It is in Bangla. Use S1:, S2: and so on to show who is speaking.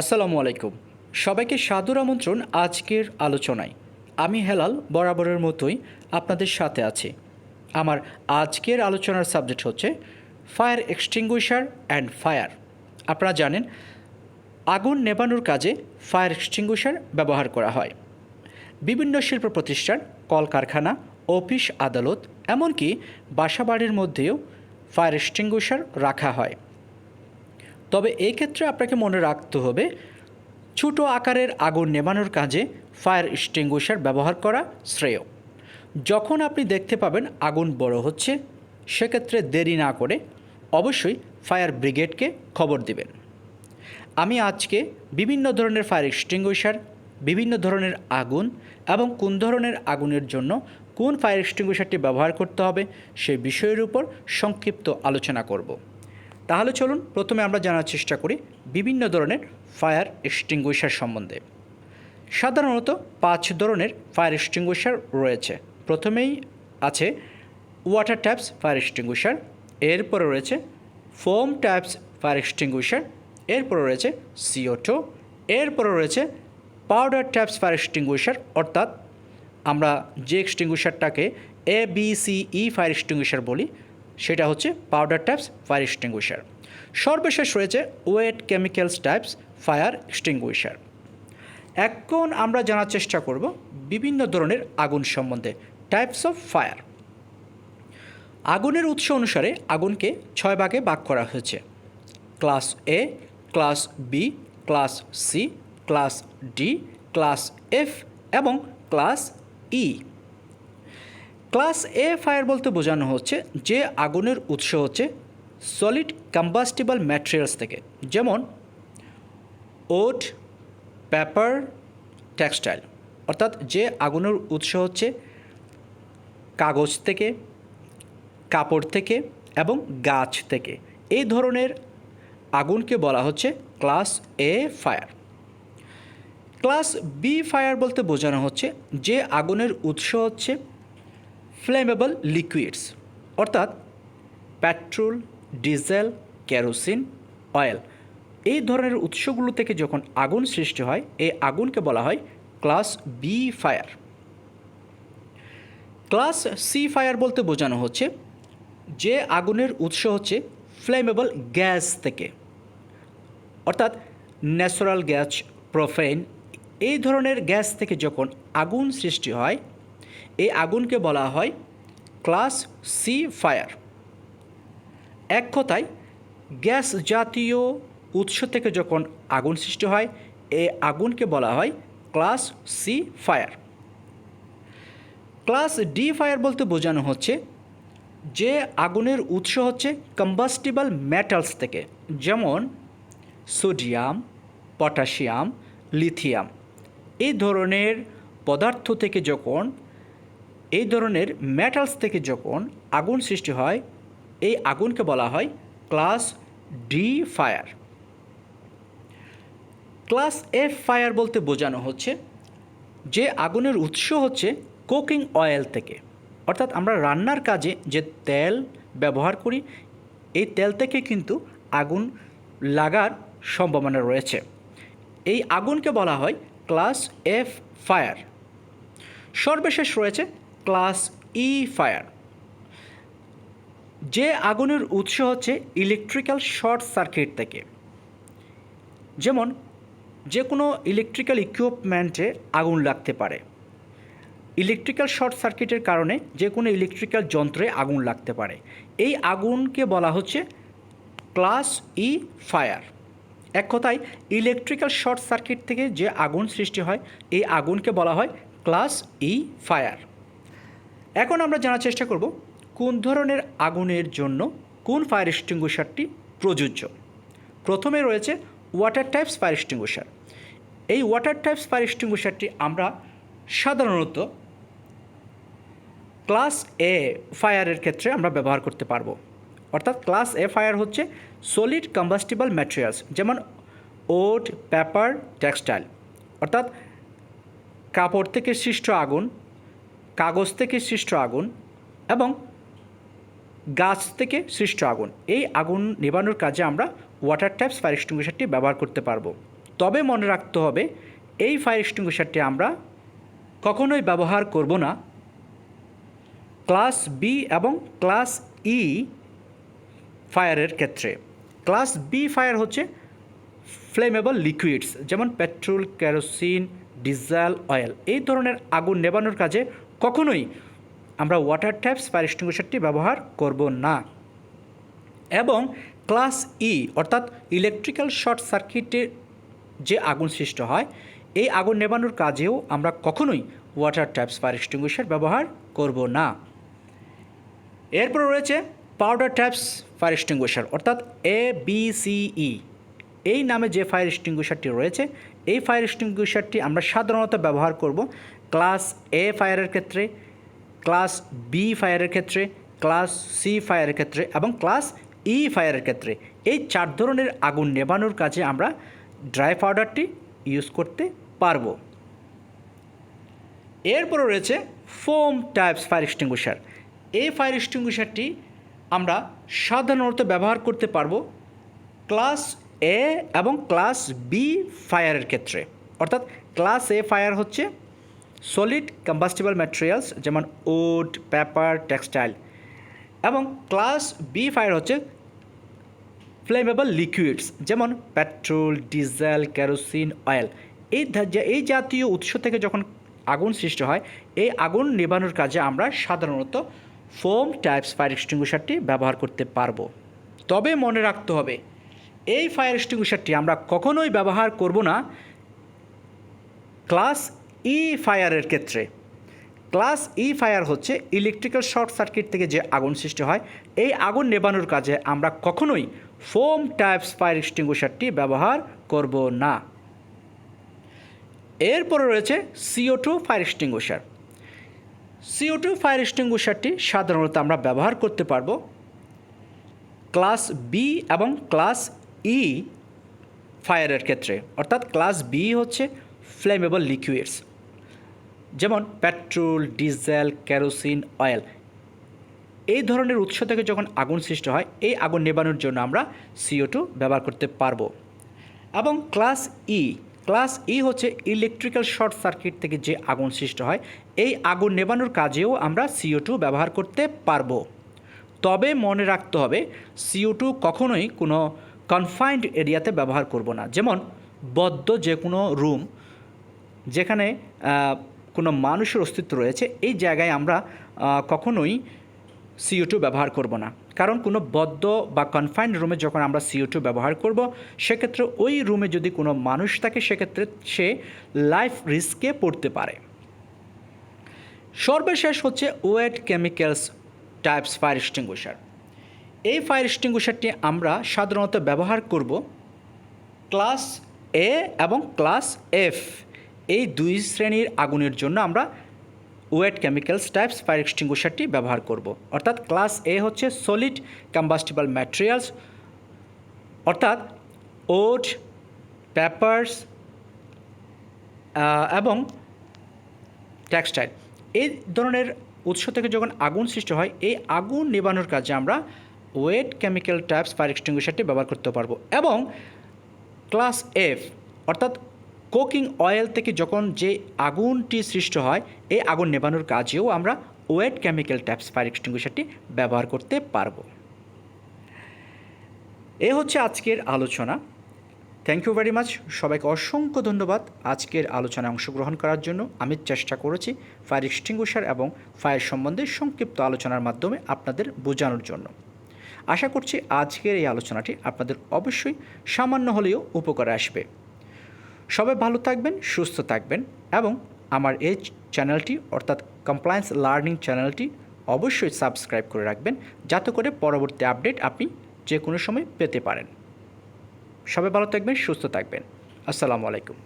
S1: আসসালামু আলাইকুম। সবাইকে সাদর আমন্ত্রণ আজকের আলোচনায়। আমি হেলাল বরাবরের মতোই আপনাদের সাথে আছি। আমার আজকের আলোচনার সাবজেক্ট হচ্ছে ফায়ার এক্সটিংগুইশার অ্যান্ড ফায়ার। আপনারা জানেন আগুন নেভানোর কাজে ফায়ার এক্সটিংগুইশার ব্যবহার করা হয়। বিভিন্ন শিল্প প্রতিষ্ঠান, কলকারখানা, অফিস আদালত, এমনকি বাসাবাড়ির মধ্যেও ফায়ার এক্সটিংগুইশার রাখা হয়। তবে এই ক্ষেত্রে আপনাকে মনে রাখতে হবে ছোটো আকারের আগুন নেভানোর কাজে ফায়ার এক্সটিংগুইশার ব্যবহার করা শ্রেয়। যখন আপনি দেখতে পাবেন আগুন বড় হচ্ছে, সেক্ষেত্রে দেরি না করে অবশ্যই ফায়ার ব্রিগেডকে খবর দিবেন। আমি আজকে বিভিন্ন ধরনের ফায়ার এক্সটিংগুইশার, বিভিন্ন ধরনের আগুন এবং কোন ধরনের আগুনের জন্য কোন ফায়ার এক্সটিংগুইশারটি ব্যবহার করতে হবে সেই বিষয়ের উপর সংক্ষিপ্ত আলোচনা করব। তাহলে চলুন প্রথমে আমরা জানার চেষ্টা করি বিভিন্ন ধরনের ফায়ার এক্সটিংগুইশার সম্বন্ধে। সাধারণত 5 ধরনের ফায়ার এক্সটিংগুইশার রয়েছে। প্রথমেই আছে ওয়াটার ট্যাপস ফায়ার এক্সটিংগুইশার, এরপরে রয়েছে ফোম ট্যাপস ফায়ার এক্সটিংগুইশার, এরপরে রয়েছে CO2, এরপরে রয়েছে পাউডার ট্যাপস ফায়ার এক্সটিংগুইশার, অর্থাৎ আমরা যে এক্সটিংগুইশারটাকে ABCE ফায়ার এক্সটিংগুইশার বলি সেটা হচ্ছে পাউডার ট্যাপস ফায়ার এক্সটিংগুইশার। সর্বশেষ রয়েছে wet chemicals types fire extinguisher. এখন আমরা জানার চেষ্টা করব বিভিন্ন ধরনের আগুন সম্বন্ধে, টাইপস অফ ফায়ার। আগুনের উৎস অনুসারে আগুনকে 6 ভাগে ভাগ করা হয়েছে: class A, class B, class C, class D, class F এবং class E। Class A fire বলতে বোঝানো হচ্ছে যে আগুনের উৎস হচ্ছে সলিড কম্বাস্টিবল ম্যাটেরিয়ালস থেকে, যেমন ওড, পেপার, টেক্সটাইল। অর্থাৎ যে আগুনের উৎস হচ্ছে কাগজ থেকে, কাপড় থেকে এবং গাছ থেকে, এই ধরনের আগুনকে বলা হচ্ছে class A fire. Class B fire বলতে বোঝানো হচ্ছে যে আগুনের উৎস হচ্ছে ফ্লেমেবল লিকুইডস, অর্থাৎ পেট্রোল, ডিজেল, কেরোসিন, অয়েল, এই ধরনের উৎসগুলো থেকে যখন আগুন সৃষ্টি হয় এই আগুনকে বলা হয় class B fire. Class C fire বলতে বোঝানো হচ্ছে যে আগুনের উৎস হচ্ছে ফ্লেমেবল গ্যাস থেকে, অর্থাৎ ন্যাচারাল গ্যাস, প্রোপেন, এই ধরনের গ্যাস থেকে যখন আগুন সৃষ্টি হয় এই আগুনকে বলা হয় ক্লাস C ফায়ার। এক কথায় গ্যাস জাতীয় উৎস থেকে যখন আগুন সৃষ্টি হয় এই আগুনকে বলা হয় class C fire. Class D fire বলতে বোঝানো হচ্ছে যে আগুনের উৎস হচ্ছে কম্বাস্টিবল মেটালস থেকে, যেমন সোডিয়াম, পটাশিয়াম, লিথিয়াম, এই ধরনের পদার্থ থেকে যখন, এই ধরনের মেটালস থেকে যখন আগুন সৃষ্টি হয় এই আগুনকে বলা হয় class D fire. Class F fire বলতে বোঝানো হচ্ছে যে আগুনের উৎস হচ্ছে কুকিং অয়েল থেকে, অর্থাৎ আমরা রান্নার কাজে যে তেল ব্যবহার করি এই তেল থেকে কিন্তু আগুন লাগার সম্ভাবনা রয়েছে, এই আগুনকে বলা হয় ক্লাস F ফায়ার। সর্বশেষ রয়েছে ক্লাস E ফায়ার। যে আগুনের উৎস হচ্ছে ইলেকট্রিক্যাল শর্ট সার্কিট থেকে, যেমন যে কোনো ইলেকট্রিক্যাল ইকুইপমেন্টে আগুন লাগতে পারে, ইলেকট্রিক্যাল শর্ট সার্কিটের কারণে যে কোনো ইলেকট্রিক্যাল যন্ত্রে আগুন লাগতে পারে, এই আগুনকে বলা হচ্ছে ক্লাস E ফায়ার। এক কথায় ইলেকট্রিক্যাল শর্ট সার্কিট থেকে যে আগুন সৃষ্টি হয় এই আগুনকে বলা হয় ক্লাস E ফায়ার। এখন আমরা জানার চেষ্টা করব কোন ধরনের আগুনের জন্য কোন ফায়ার এক্সটিংগুইশারটি প্রযোজ্য। প্রথমে রয়েছে ওয়াটার টাইপস ফায়ার এক্সটিংগুইশার। এই ওয়াটার টাইপস ফায়ার এক্সটিংগুইশারটি আমরা সাধারণত ক্লাস A ফায়ারের ক্ষেত্রে আমরা ব্যবহার করতে পারবো। অর্থাৎ ক্লাস A ফায়ার হচ্ছে সলিড কম্বাস্টিবল ম্যাটেরিয়ালস, যেমন ওড, পেপার, টেক্সটাইল, অর্থাৎ কাপড় থেকে সৃষ্ট আগুন, কাগজ থেকে সৃষ্ট আগুন এবং গাছ থেকে সৃষ্ট আগুন, এই আগুন নেভানোর কাজে আমরা ওয়াটার টাইপস ফায়ার এক্সটিংগুইশারটি ব্যবহার করতে পারবো। তবে মনে রাখতে হবে এই ফায়ার এক্সটিংগুইশারটি আমরা কখনোই ব্যবহার করব না ক্লাস বি এবং ক্লাস ই ফায়ারের ক্ষেত্রে। ক্লাস বি ফায়ার হচ্ছে ফ্লেমেবল লিকুইডস, যেমন পেট্রোল, কেরোসিন, ডিজেল, অয়েল। এই ধরনের আগুন নেভানোর কাজে কখনোই আমরা ওয়াটার ট্যাপস ফায়ার এক্সটিংগুইশারটি ব্যবহার করব না। এবং ক্লাস ই অর্থাৎ ইলেকট্রিক্যাল শর্ট সার্কিটে যে আগুন সৃষ্টি হয়, এই আগুন নেভানোর কাজেও আমরা কখনোই ওয়াটার ট্যাপস ফায়ার এক্সটিংগুইশার ব্যবহার করব না। এরপর রয়েছে পাউডার ট্যাপস ফায়ার এক্সটিংগুইশার অর্থাৎ ABCE। এই নামে যে ফায়ার এক্সটিংগুইশারটি রয়েছে, এই ফায়ার এক্সটিংগুইশারটি আমরা সাধারণত ব্যবহার করব ক্লাস এ ফায়ারের ক্ষেত্রে, ক্লাস বি ফায়ারের ক্ষেত্রে, ক্লাস সি ফায়ারের ক্ষেত্রে এবং ক্লাস ই ফায়ারের ক্ষেত্রে। এই 4 ধরনের আগুন নেভানোর কাজে আমরা ড্রাই পাউডারটি ইউজ করতে পারবো। এরপরে রয়েছে ফোম টাইপস ফায়ার এক্সটিংগুইশার। এই ফায়ার এক্সটিংগুইশারটি আমরা সাধারণত ব্যবহার করতে পারবো ক্লাস এ এবং ক্লাস বি ফায়ারের ক্ষেত্রে। অর্থাৎ ক্লাস এ ফায়ার হচ্ছে সলিড কম্বাস্টিবল ম্যাটেরিয়ালস যেমন উড, পেপার, টেক্সটাইল, এবং ক্লাস বি ফায়ার হচ্ছে ফ্লেমেবল লিকুইডস যেমন পেট্রোল, ডিজেল, কেরোসিন, অয়েল। এই জাতীয় উৎস থেকে যখন আগুন সৃষ্টি হয়, এই আগুন নেভানোর কাজে আমরা সাধারণত ফোম টাইপস ফায়ার এক্সটিংগুইশারটি ব্যবহার করতে পারবো। তবে মনে রাখতে হবে এই ফায়ার এক্সটিংগুইশারটি আমরা কখনোই ব্যবহার করব না ক্লাস ই ফায়ারের ক্ষেত্রে। ক্লাস ই ফায়ার হচ্ছে ইলেকট্রিক্যাল শর্ট সার্কিট থেকে যে আগুন সৃষ্টি হয়, এই আগুন নেভানোর কাজে আমরা কখনোই ফোম টাইপস ফায়ার এক্সটিংগুইশারটি ব্যবহার করব না। এরপরে রয়েছে CO2 fire extinguisher. CO2 fire এক্সটিংগুইশারটি সাধারণত আমরা ব্যবহার করতে পারবো ক্লাস বি এবং ক্লাস ই ফায়ারের ক্ষেত্রে। অর্থাৎ ক্লাস বি হচ্ছে ফ্লেমেবল লিকুইডস যেমন পেট্রোল, ডিজেল, কেরোসিন, অয়েল। এই ধরনের উৎস থেকে যখন আগুন সৃষ্টি হয়, এই আগুন নেভানোর জন্য আমরা CO2 ব্যবহার করতে পারবো। এবং ক্লাস ই হচ্ছে ইলেকট্রিক্যাল শর্ট সার্কিট থেকে যে আগুন সৃষ্টি হয়, এই আগুন নেভানোর কাজেও আমরা CO2 ব্যবহার করতে পারবো। তবে মনে রাখতে হবে CO2 কখনোই কোনো কনফাইন্ড এরিয়াতে ব্যবহার করব না, যেমন বদ্ধ যে কোনো রুম যেখানে কোনো মানুষের অস্তিত্ব রয়েছে, এই জায়গায় আমরা কখনোই CO2 ব্যবহার করব না। কারণ কোনো বদ্ধ বা কনফাইন্ড রুমে যখন আমরা CO2 ব্যবহার করব, সেক্ষেত্রে ওই রুমে যদি কোনো মানুষ থাকে, সেক্ষেত্রে সে লাইফ রিস্কে পড়তে পারে। সর্বশেষ হচ্ছে wet chemicals types fire extinguisher. এই ফায়ার এক্সটিংগুইশারটি আমরা সাধারণত ব্যবহার করব ক্লাস এ এবং ক্লাস এফ। এই 2 শ্রেণীর আগুনের জন্য আমরা ওয়েট কেমিক্যালস টাইপস ফায়ার এক্সটিংগুইশারটি ব্যবহার করব। অর্থাৎ ক্লাস এ হচ্ছে সলিড কম্বাস্টিবল ম্যাটেরিয়ালস অর্থাৎ উড, পেপারস এবং টেক্সটাইল। এই ধরনের উৎস থেকে যখন আগুন সৃষ্টি হয়, এই আগুন নেভানোর কাজে আমরা ওয়েট কেমিক্যাল টাইপস ফায়ার এক্সটিংগুইশারটি ব্যবহার করতে পারবো। এবং ক্লাস এফ অর্থাৎ কুকিং অয়েল থেকে যখন যে আগুনটি সৃষ্টি হয়, এই আগুন নেভানোর কাজেও আমরা ওয়েট কেমিক্যাল টাইপস ফায়ার এক্সটিংগুইশারটি ব্যবহার করতে পারবো। এ হচ্ছে আজকের আলোচনা। Thank you very much. সবাইকে অসংখ্য ধন্যবাদ আজকের আলোচনায় অংশগ্রহণ করার জন্য। আমি চেষ্টা করেছি ফায়ার এক্সটিংগুইশার এবং ফায়ার সম্বন্ধে সংক্ষিপ্ত আলোচনার মাধ্যমে আপনাদের বোঝানোর জন্য। আশা করছি আজকের এই আলোচনাটি আপনাদের অবশ্যই সামান্য হলেও উপকারে আসবে। সবাই ভালো থাকবেন, সুস্থ থাকবেন এবং আমার এই চ্যানেলটি অর্থাৎ কমপ্লায়েন্স লার্নিং চ্যানেলটি অবশ্যই সাবস্ক্রাইব করে রাখবেন, যাতে করে পরবর্তী আপডেট আপনি যে কোনো সময় পেতে পারেন। সবাই ভালো থাকবেন, সুস্থ থাকবেন। আসসালামু আলাইকুম।